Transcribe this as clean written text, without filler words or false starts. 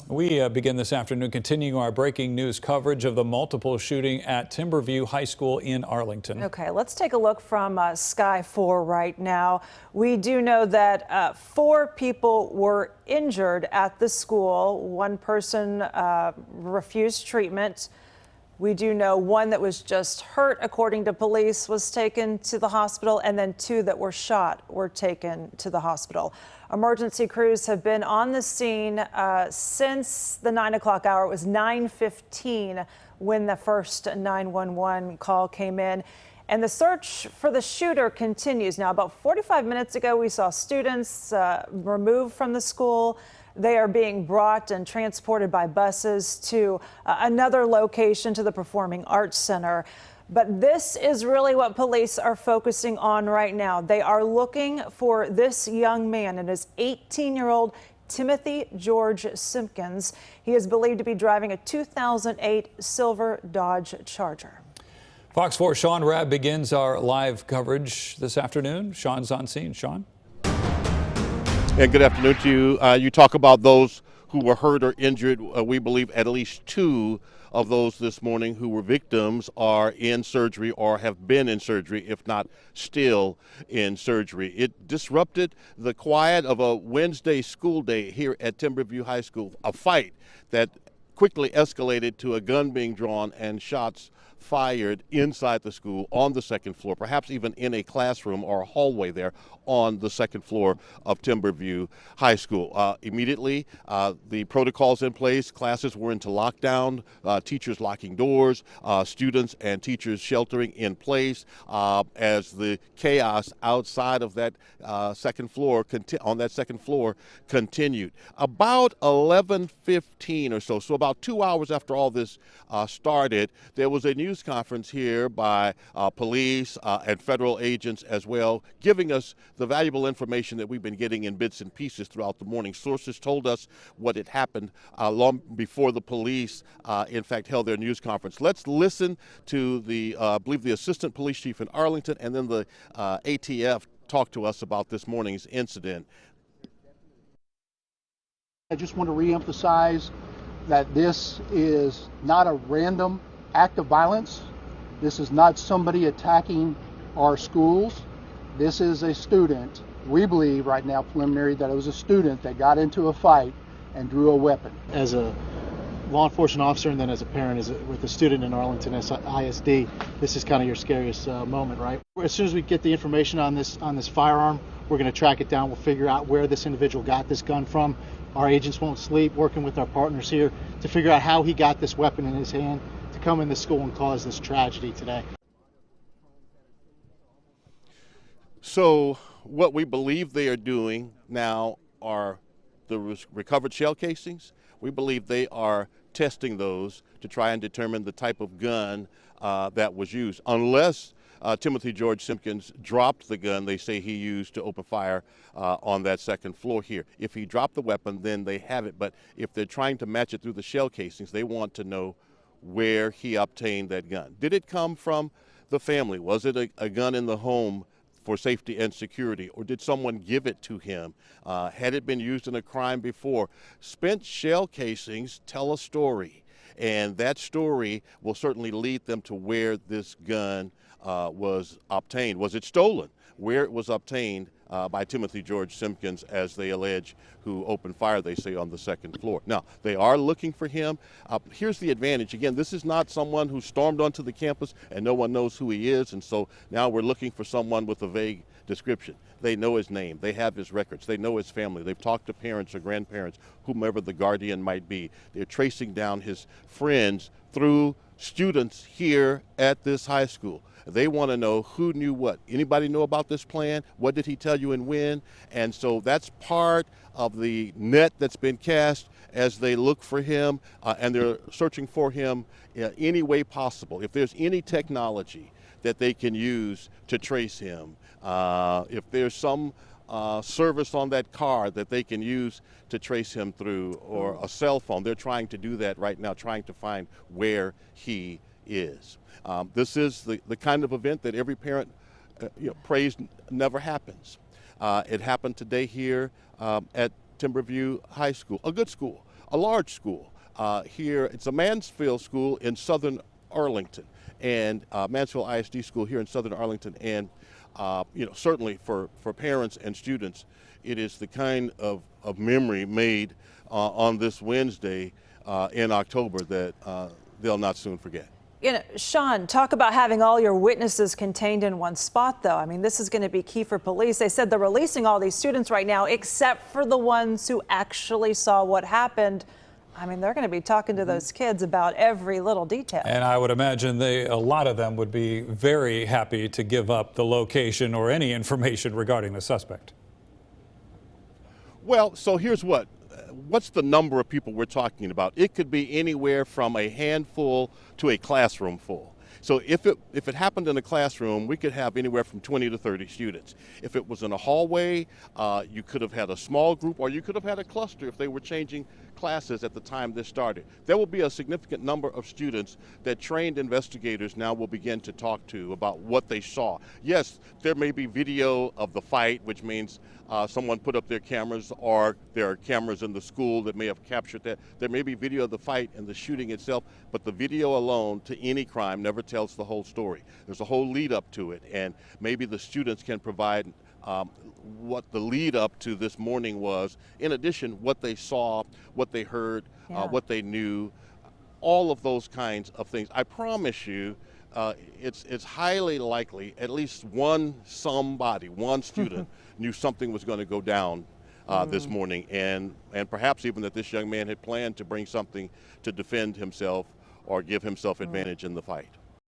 We begin this afternoon continuing our breaking news coverage of the multiple shooting at Timberview High School in Arlington. Okay, let's take a look from Sky 4 right now. We do know that 4 people were injured at the school. 1 person refused treatment. We do know 1 that was just hurt, according to police, was taken to the hospital, and then 2 that were shot were taken to the hospital. Emergency crews have been on the scene since the 9 o'clock hour. It was 9:15 when the first 911 call came in. And the search for the shooter continues. Now, about 45 minutes ago, we saw students removed from the school. They are being brought and transported by buses to another location, to the Performing Arts Center. But this is really what police are focusing on right now. They are looking for this young man and his 18-year-old Timothy George Simpkins. He is believed to be driving a 2008 silver Dodge Charger. Fox 4 Sean Rabb begins our live coverage this afternoon. Sean's on scene. Sean? And good afternoon to you. You talk about those who were hurt or injured. We believe at least 2 of those this morning who were victims are in surgery or have been in surgery, if not still in surgery. It disrupted the quiet of a Wednesday school day here at Timberview High School, a fight that quickly escalated to a gun being drawn and shots fired inside the school on the 2nd floor, perhaps even in a classroom or a hallway there on the 2nd floor of Timberview High School. Immediately, the protocols in place, classes were into lockdown, teachers locking doors, students and teachers sheltering in place as the chaos outside of that 2nd floor, on that 2nd floor, continued. About 11:15 or so about 2 hours after all this started, there was a news conference here by police and federal agents as well, giving us the valuable information that we've been getting in bits and pieces throughout the morning. Sources told us what had happened long before the police, in fact, held their news conference. Let's listen to I believe the assistant police chief in Arlington, and then the ATF talk to us about this morning's incident. I just want to reemphasize that this is not a random act of violence. This is not somebody attacking our schools. This is a student. We believe right now, preliminary, that it was a student that got into a fight and drew a weapon. As a law enforcement officer and then as a parent with a student in Arlington ISD, this is kind of your scariest moment, right? As soon as we get the information on this firearm, we're going to track it down. We'll figure out where this individual got this gun from. Our agents won't sleep, working with our partners here to figure out how he got this weapon in his hand to come in the school and cause this tragedy today. So what we believe they are doing now are the recovered shell casings. We believe they are testing those to try and determine the type of gun that was used. Unless Timothy George Simpkins dropped the gun they say he used to open fire on that 2nd floor here. If he dropped the weapon, then they have it. But if they're trying to match it through the shell casings, they want to know where he obtained that gun. Did it come from the family? Was it a gun in the home for safety and security, or did someone give it to him? Had it been used in a crime before? Spent shell casings tell a story, and that story will certainly lead them to where this gun was obtained. Was it stolen? Where it was obtained by Timothy George Simpkins, as they allege, who opened fire, they say, on the 2nd floor. Now, they are looking for him. Here's the advantage. Again, this is not someone who stormed onto the campus and no one knows who he is, and so now we're looking for someone with a vague description. They know his name. They have his records. They know his family. They've talked to parents or grandparents, whomever the guardian might be. They're tracing down his friends through students here at this high school. They want to know who knew what. Anybody know about this plan? What did he tell you and when? And so that's part of the net that's been cast as they look for him, and they're searching for him any way possible. If there's any technology that they can use to trace him, if there's some service on that car that they can use to trace him through, or a cell phone, they're trying to do that right now, trying to find where he is. This is the kind of event that every parent prays never happens. It happened today here at Timberview High School, a good school, a large school. Here, it's a Mansfield school in southern Arlington, and Mansfield ISD school here in southern Arlington. And certainly for parents and students, it is the kind of memory made on this Wednesday in October that they'll not soon forget. Sean, talk about having all your witnesses contained in one spot, though. I mean, this is going to be key for police. They said they're releasing all these students right now, except for the ones who actually saw what happened. I mean, they're going to be talking to those kids about every little detail. And I would imagine a lot of them would be very happy to give up the location or any information regarding the suspect. Well, so here's what's the number of people we're talking about? It could be anywhere from a handful to a classroom full. So if it happened in a classroom, we could have anywhere from 20 to 30 students. If it was in a hallway, you could have had a small group, or you could have had a cluster if they were changing classes at the time this started. There will be a significant number of students that trained investigators now will begin to talk to about what they saw. Yes, there may be video of the fight, which means someone put up their cameras, or there are cameras in the school that may have captured that. There may be video of the fight and the shooting itself, but the video alone to any crime never tells the whole story. There's a whole lead up to it, and maybe the students can provide what the lead up to this morning was. In addition, what they saw, what they heard, what they knew, all of those kinds of things. I promise you, it's highly likely at least one student knew something was going to go down this morning, and perhaps even that this young man had planned to bring something to defend himself or give himself advantage in the fight.